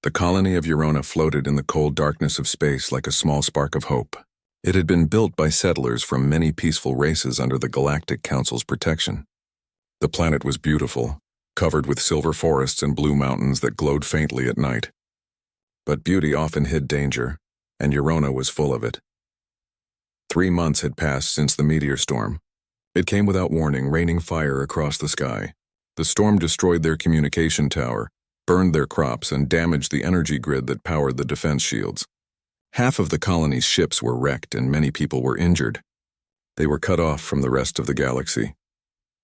The colony of Urona floated in the cold darkness of space like a small spark of hope. It had been built by settlers from many peaceful races under the Galactic Council's protection. The planet was beautiful, covered with silver forests and blue mountains that glowed faintly at night. But beauty often hid danger, and Urona was full of it. 3 months had passed since the meteor storm. It came without warning, raining fire across the sky. The storm destroyed their communication tower, burned their crops, and damaged the energy grid that powered the defense shields. Half of the colony's ships were wrecked and many people were injured. They were cut off from the rest of the galaxy.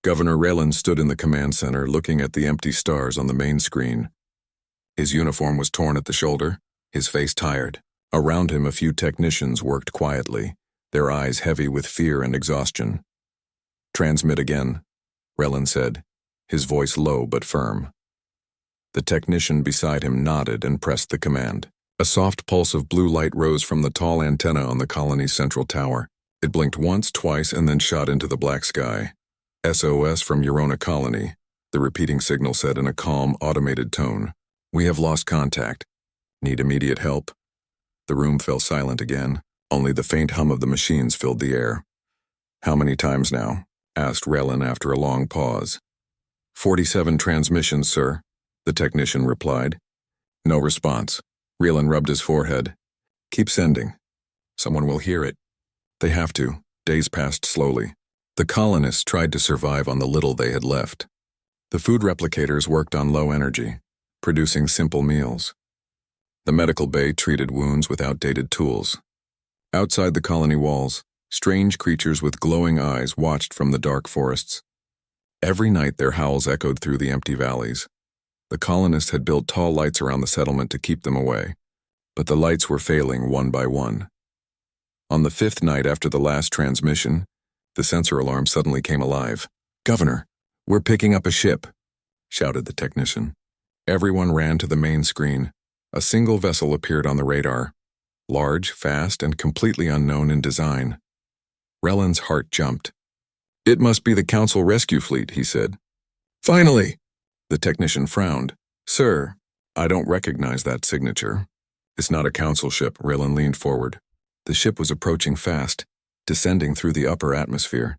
Governor Raylan stood in the command center looking at the empty stars on the main screen. His uniform was torn at the shoulder, his face tired. Around him a few technicians worked quietly, their eyes heavy with fear and exhaustion. "Transmit again," Raylan said, his voice low but firm. The technician beside him nodded and pressed the command. A soft pulse of blue light rose from the tall antenna on the colony's central tower. It blinked once, twice, and then shot into the black sky. "SOS from Urona Colony," the repeating signal said in a calm, automated tone. "We have lost contact. Need immediate help?" The room fell silent again. Only the faint hum of the machines filled the air. "How many times now?" asked Raylan after a long pause. 47 transmissions, sir," the technician replied. No response. Raylan rubbed his forehead. "Keep sending. Someone will hear it." They have to. Days passed slowly. The colonists tried to survive on the little they had left. The food replicators worked on low energy, producing simple meals. The medical bay treated wounds with outdated tools. Outside the colony walls, strange creatures with glowing eyes watched from the dark forests. Every night their howls echoed through the empty valleys. The colonists had built tall lights around the settlement to keep them away, but the lights were failing one by one. On the 5th night after the last transmission, the sensor alarm suddenly came alive. "Governor, we're picking up a ship," shouted the technician. Everyone ran to the main screen. A single vessel appeared on the radar. Large, fast, and completely unknown in design. Raylan's heart jumped. "It must be the Council Rescue Fleet," he said. "Finally!" The technician frowned. "Sir, I don't recognize that signature." "It's not a Council ship," Raylan leaned forward. The ship was approaching fast, descending through the upper atmosphere.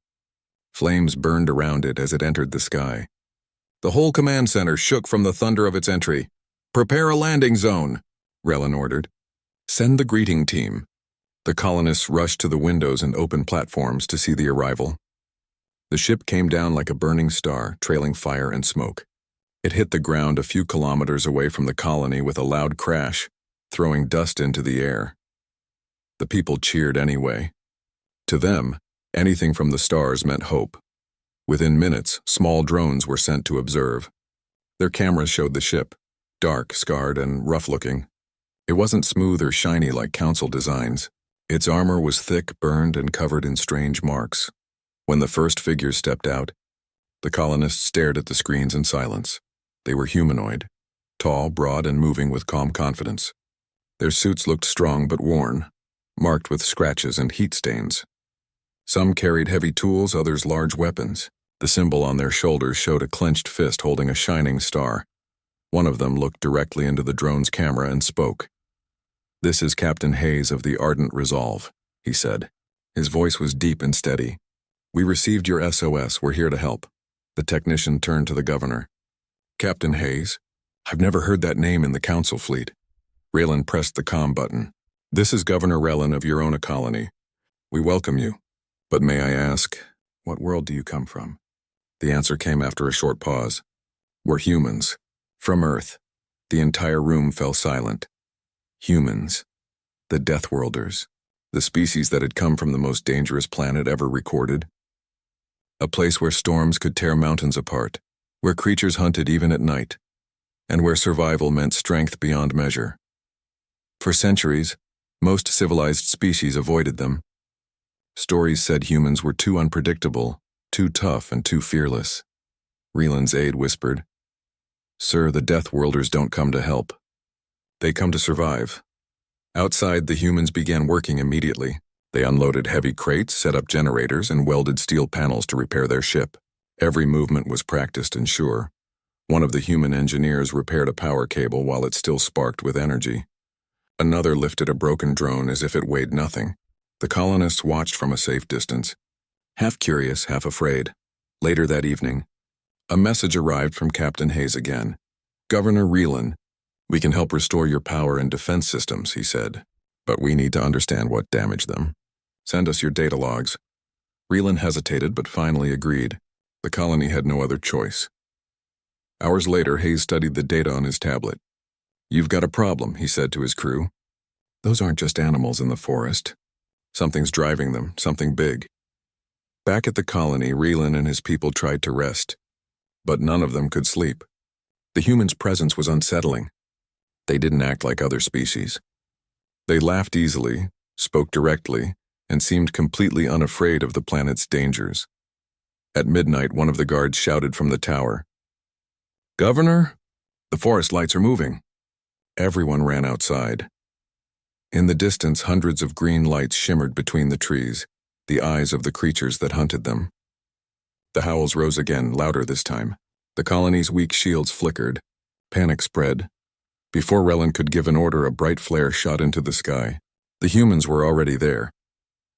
Flames burned around it as it entered the sky. The whole command center shook from the thunder of its entry. "Prepare a landing zone," Raylan ordered. "Send the greeting team." The colonists rushed to the windows and open platforms to see the arrival. The ship came down like a burning star, trailing fire and smoke. It hit the ground a few kilometers away from the colony with a loud crash, throwing dust into the air. The people cheered anyway. To them, anything from the stars meant hope. Within minutes, small drones were sent to observe. Their cameras showed the ship, dark, scarred, and rough-looking. It wasn't smooth or shiny like Council designs. Its armor was thick, burned, and covered in strange marks. When the first figures stepped out, the colonists stared at the screens in silence. They were humanoid, tall, broad, and moving with calm confidence. Their suits looked strong but worn, marked with scratches and heat stains. Some carried heavy tools, others large weapons. The symbol on their shoulders showed a clenched fist holding a shining star. One of them looked directly into the drone's camera and spoke. "This is Captain Hayes of the Ardent Resolve," he said. His voice was deep and steady. "We received your SOS. We're here to help." The technician turned to the governor. "Captain Hayes? I've never heard that name in the Council fleet." Raylan pressed the comm button. "This is Governor Raylan of Urona Colony. We welcome you. But may I ask, what world do you come from?" The answer came after a short pause. "We're humans. From Earth." The entire room fell silent. Humans. The Deathworlders. The species that had come from the most dangerous planet ever recorded. A place where storms could tear mountains apart, where creatures hunted even at night, and where survival meant strength beyond measure. For centuries, most civilized species avoided them. Stories said humans were too unpredictable, too tough, and too fearless. Raylan's aide whispered, "Sir, the Deathworlders don't come to help. They come to survive." Outside, the humans began working immediately. They unloaded heavy crates, set up generators, and welded steel panels to repair their ship. Every movement was practiced and sure. One of the human engineers repaired a power cable while it still sparked with energy. Another lifted a broken drone as if it weighed nothing. The colonists watched from a safe distance, half curious, half afraid. Later that evening, a message arrived from Captain Hayes again. "Governor Reelan, we can help restore your power and defense systems," he said, "but we need to understand what damaged them. Send us your data logs." Reelan hesitated but finally agreed. The colony had no other choice. Hours later, Hayes studied the data on his tablet. "You've got a problem," he said to his crew. "Those aren't just animals in the forest. Something's driving them, something big." Back at the colony, Reelan and his people tried to rest, but none of them could sleep. The humans' presence was unsettling. They didn't act like other species. They laughed easily, spoke directly, and seemed completely unafraid of the planet's dangers. At midnight, one of the guards shouted from the tower, "Governor, the forest lights are moving." Everyone ran outside. In the distance, hundreds of green lights shimmered between the trees, the eyes of the creatures that hunted them. The howls rose again, louder this time. The colony's weak shields flickered. Panic spread. Before Reelan could give an order, a bright flare shot into the sky. The humans were already there.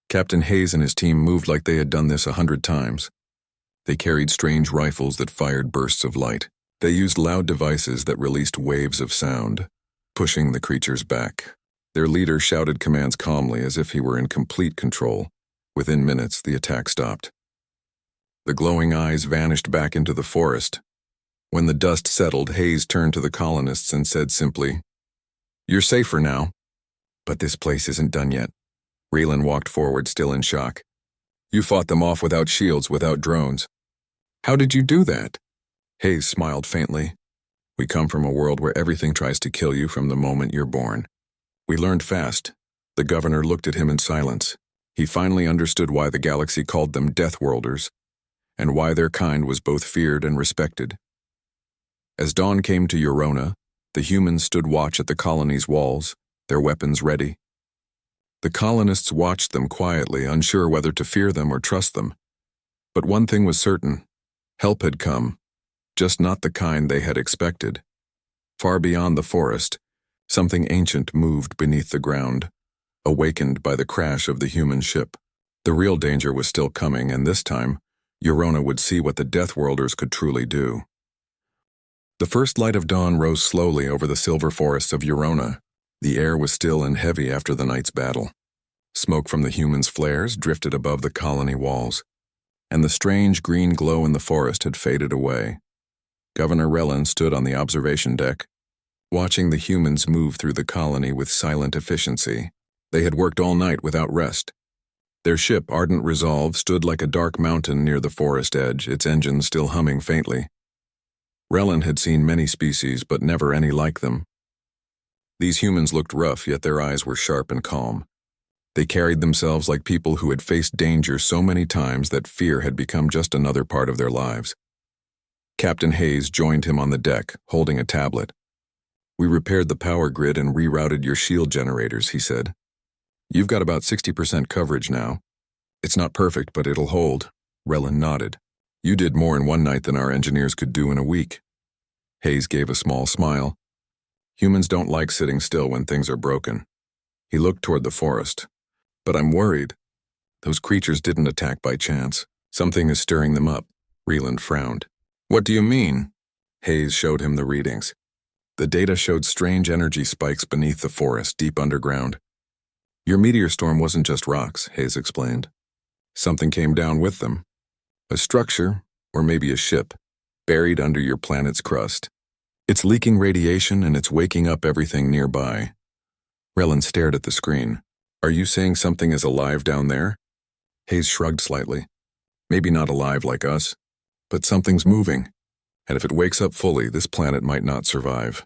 Captain Hayes and his team moved like they had done this 100 times. They carried strange rifles that fired bursts of light. They used loud devices that released waves of sound, pushing the creatures back. Their leader shouted commands calmly as if he were in complete control. Within minutes, the attack stopped. The glowing eyes vanished back into the forest. When the dust settled, Hayes turned to the colonists and said simply, "You're safer now." "But this place isn't done yet." Reelan walked forward, still in shock. "You fought them off without shields, without drones. How did you do that?" Hayes smiled faintly. "We come from a world where everything tries to kill you from the moment you're born. We learned fast." The governor looked at him in silence. He finally understood why the galaxy called them Deathworlders, and why their kind was both feared and respected. As dawn came to Urona, the humans stood watch at the colony's walls, their weapons ready. The colonists watched them quietly, unsure whether to fear them or trust them. But one thing was certain: help had come, just not the kind they had expected. Far beyond the forest, something ancient moved beneath the ground, awakened by the crash of the human ship. The real danger was still coming, and this time, Urona would see what the Deathworlders could truly do. The first light of dawn rose slowly over the silver forests of Urona. The air was still and heavy after the night's battle. Smoke from the humans' flares drifted above the colony walls, and the strange green glow in the forest had faded away. Governor Reelan stood on the observation deck, watching the humans move through the colony with silent efficiency. They had worked all night without rest. Their ship, Ardent Resolve, stood like a dark mountain near the forest edge, its engine still humming faintly. Reelan had seen many species, but never any like them. These humans looked rough, yet their eyes were sharp and calm. They carried themselves like people who had faced danger so many times that fear had become just another part of their lives. Captain Hayes joined him on the deck, holding a tablet. "We repaired the power grid and rerouted your shield generators," he said. "You've got about 60% coverage now. It's not perfect, but it'll hold." Reelan nodded. "You did more in one night than our engineers could do in a week." Hayes gave a small smile. "Humans don't like sitting still when things are broken." He looked toward the forest. "But I'm worried. Those creatures didn't attack by chance. Something is stirring them up." Reelan frowned. "What do you mean?" Hayes showed him the readings. The data showed strange energy spikes beneath the forest, deep underground. "Your meteor storm wasn't just rocks," Hayes explained. "Something came down with them. A structure, or maybe a ship, buried under your planet's crust. It's leaking radiation and it's waking up everything nearby." Reelan stared at the screen. "Are you saying something is alive down there?" Hayes shrugged slightly. "Maybe not alive like us, but something's moving. And if it wakes up fully, this planet might not survive."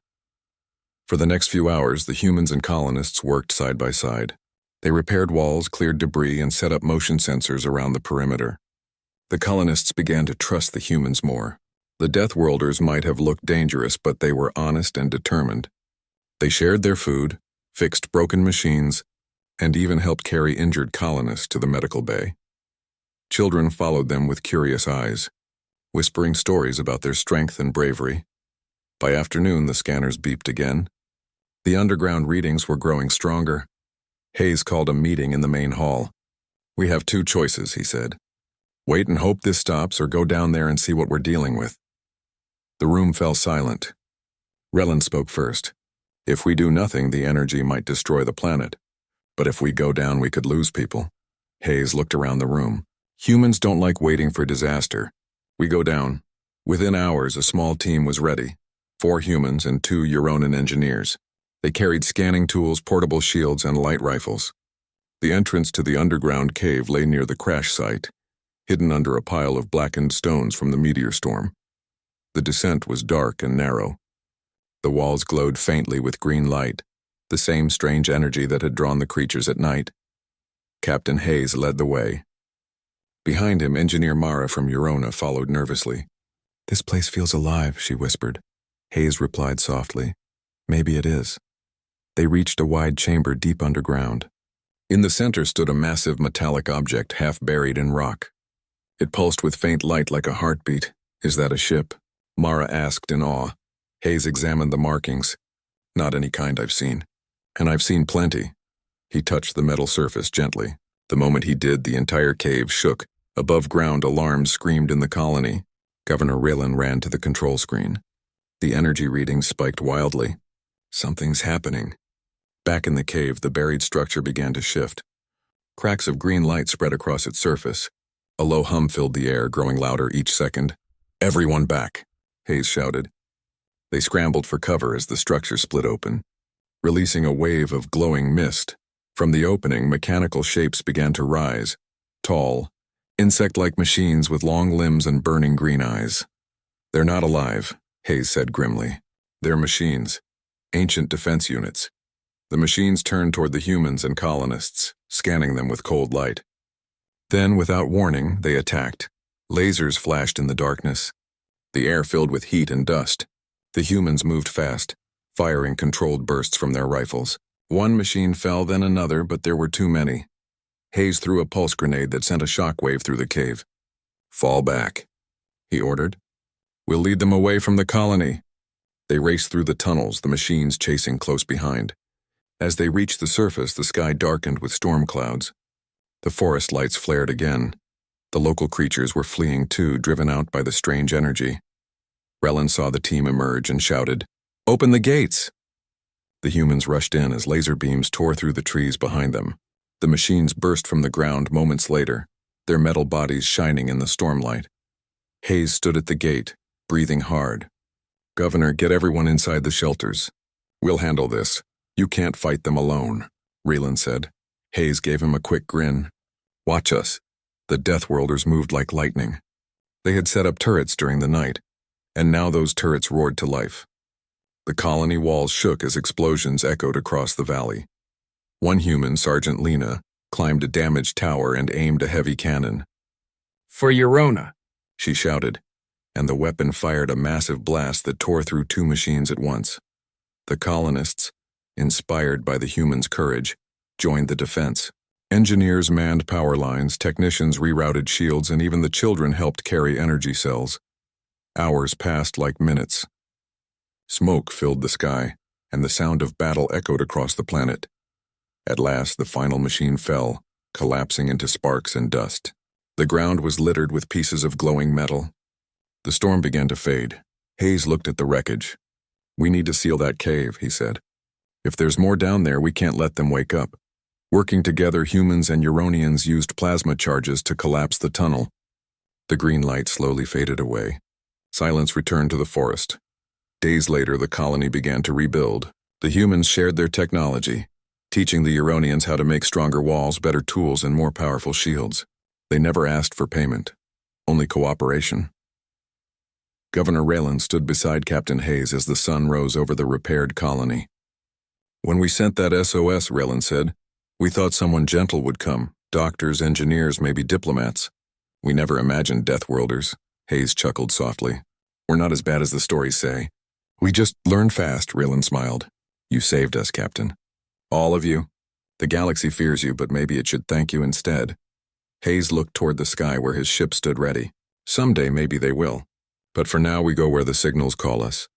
For the next few hours, the humans and colonists worked side by side. They repaired walls, cleared debris, and set up motion sensors around the perimeter. The colonists began to trust the humans more. The Deathworlders might have looked dangerous, but they were honest and determined. They shared their food, fixed broken machines, and even helped carry injured colonists to the medical bay. Children followed them with curious eyes, whispering stories about their strength and bravery. By afternoon, the scanners beeped again. The underground readings were growing stronger. Hayes called a meeting in the main hall. "We have two choices," he said. "Wait and hope this stops, or go down there and see what we're dealing with." The room fell silent. Relin spoke first. "If we do nothing, the energy might destroy the planet. But if we go down, we could lose people." Hayes looked around the room. "Humans don't like waiting for disaster. We go down." Within hours, a small team was ready. 4 humans and 2 Euronan engineers. They carried scanning tools, portable shields, and light rifles. The entrance to the underground cave lay near the crash site, hidden under a pile of blackened stones from the meteor storm. The descent was dark and narrow. The walls glowed faintly with green light, the same strange energy that had drawn the creatures at night. Captain Hayes led the way. Behind him, Engineer Mara from Eurona followed nervously. "This place feels alive," she whispered. Hayes replied softly, "Maybe it is." They reached a wide chamber deep underground. In the center stood a massive metallic object half buried in rock. It pulsed with faint light like a heartbeat. "Is that a ship?" Mara asked in awe. Hayes examined the markings. "Not any kind I've seen. And I've seen plenty." He touched the metal surface gently. The moment he did, the entire cave shook. Above ground, alarms screamed in the colony. Governor Raylan ran to the control screen. The energy readings spiked wildly. "Something's happening." Back in the cave, the buried structure began to shift. Cracks of green light spread across its surface. A low hum filled the air, growing louder each second. "Everyone back," Hayes shouted. They scrambled for cover as the structure split open, releasing a wave of glowing mist. From the opening, mechanical shapes began to rise, tall, insect-like machines with long limbs and burning green eyes. "They're not alive," Hayes said grimly. "They're machines, ancient defense units." The machines turned toward the humans and colonists, scanning them with cold light. Then, without warning, they attacked. Lasers flashed in the darkness. The air filled with heat and dust. The humans moved fast, firing controlled bursts from their rifles. One machine fell, then another, but there were too many. Hayes threw a pulse grenade that sent a shockwave through the cave. "Fall back," he ordered. "We'll lead them away from the colony." They raced through the tunnels, the machines chasing close behind. As they reached the surface, the sky darkened with storm clouds. The forest lights flared again. The local creatures were fleeing too, driven out by the strange energy. Relin saw the team emerge and shouted, "Open the gates!" The humans rushed in as laser beams tore through the trees behind them. The machines burst from the ground moments later, their metal bodies shining in the stormlight. Hayes stood at the gate, breathing hard. "Governor, get everyone inside the shelters. We'll handle this. You can't fight them alone," Raylan said. Hayes gave him a quick grin. "Watch us." The Deathworlders moved like lightning. They had set up turrets during the night, and now those turrets roared to life. The colony walls shook as explosions echoed across the valley. One human, Sergeant Lena, climbed a damaged tower and aimed a heavy cannon. "For Eurona," she shouted, and the weapon fired a massive blast that tore through 2 machines at once. The colonists, inspired by the humans' courage, joined the defense. Engineers manned power lines, technicians rerouted shields, and even the children helped carry energy cells. Hours passed like minutes. Smoke filled the sky, and the sound of battle echoed across the planet. At last, the final machine fell, collapsing into sparks and dust. The ground was littered with pieces of glowing metal. The storm began to fade. Hayes looked at the wreckage. "We need to seal that cave," he said. "If there's more down there, we can't let them wake up." Working together, humans and Euronians used plasma charges to collapse the tunnel. The green light slowly faded away. Silence returned to the forest. Days later, the colony began to rebuild. The humans shared their technology, teaching the Euronians how to make stronger walls, better tools, and more powerful shields. They never asked for payment, only cooperation. Governor Raylan stood beside Captain Hayes as the sun rose over the repaired colony. "When we sent that SOS," Raylan said, "we thought someone gentle would come, doctors, engineers, maybe diplomats. We never imagined Deathworlders." Hayes chuckled softly. "We're not as bad as the stories say. We just learn fast," Raylan smiled. "You saved us, Captain. All of you. The galaxy fears you, but maybe it should thank you instead." Hayes looked toward the sky where his ship stood ready. "Someday maybe they will. But for now we go where the signals call us."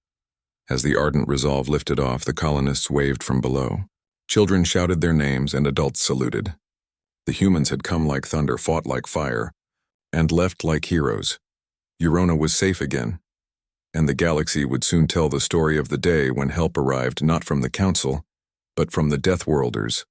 As the ardent resolve lifted off, the colonists waved from below. Children shouted their names and adults saluted. The humans had come like thunder, fought like fire, and left like heroes. Eurona was safe again, and the galaxy would soon tell the story of the day when help arrived not from the Council, but from the Deathworlders.